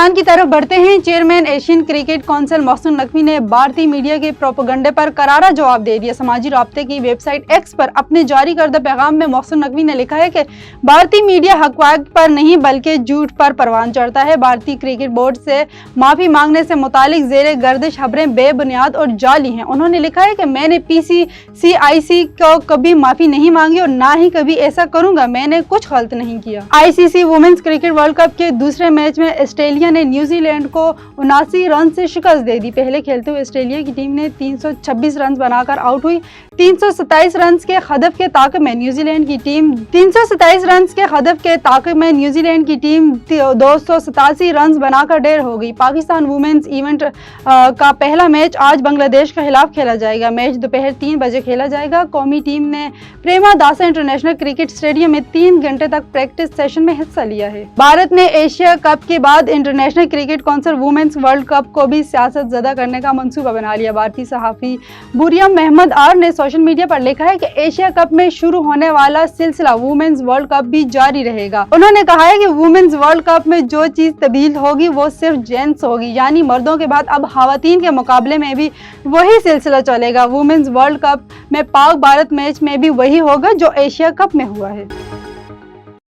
پاکستان کی طرف بڑھتے ہیں۔ Chairman Asian cricket council Mohsin Naqvi نے بھارتی میڈیا کے پروپیگنڈے پر کرارا جواب دے دیا۔ سماجی رابطے کی ویب سائٹ ایکس پر اپنے جاری کردہ پیغام میں محسن نقوی نے لکھا ہے کہ بھارتی میڈیا حقائق پر نہیں بلکہ جھوٹ پر پروان چڑھتا ہے۔ بھارتی کرکٹ بورڈ سے معافی مانگنے سے متعلق زیر گردش خبریں بے بنیاد اور جعلی ہیں۔ انہوں نے لکھا ہے کہ میں نے پی سی آئی سی کو کبھی معافی نہیں مانگی اور نہ ہی کبھی ایسا کروں گا۔ میں نے کچھ غلط نہیں کیا۔ آئی سی سی وومنز کرکٹ ورلڈ کپ کے دوسرے میچ میں آسٹریلیا نے نیوزی لینڈ کو 79 رن سے شکست دے دی۔ پہلے کھیلتے ہوئے آسٹریلیا کی ٹیم نے 326 رنز بنا کر آؤٹ ہوئی۔ 327 رنز کے ہدف کے تعاقب میں نیوزی لینڈ کی ٹیم 287 رنز بنا کر ڈیر ہو گئی۔ پاکستان وومنز ایونٹ کا پہلا میچ آج بنگلہ دیش کے خلاف کھیلا جائے گا۔ میچ دوپہر 3 بجے کھیلا جائے گا۔ قومی ٹیم نے پریما داسا انٹرنیشنل کرکٹ اسٹیڈیم میں 3 گھنٹے تک پریکٹس سیشن میں حصہ لیا ہے۔ بھارت نے ایشیا کپ کے بعد International Cricket Council women's World Cup کو بھی سیاست زدہ کرنے کا منصوبہ بنا لیا۔ بھارتی صحافی بوریم محمد آر نے سوشل میڈیا پر لکھا ہے کہ ایشیا کپ میں شروع ہونے والا سلسلہ وومنز ورلڈ کپ بھی جاری رہے گا۔ انہوں نے کہا ہے کہ وومنز ورلڈ کپ میں جو چیز تبدیل ہوگی وہ صرف جینٹس ہوگی، یعنی مردوں کے بعد اب خواتین کے مقابلے میں بھی وہی سلسلہ چلے گا۔ وومنز ورلڈ کپ میں پاک بھارت میچ میں بھی وہی ہوگا جو ایشیا کپ میں ہوا ہے۔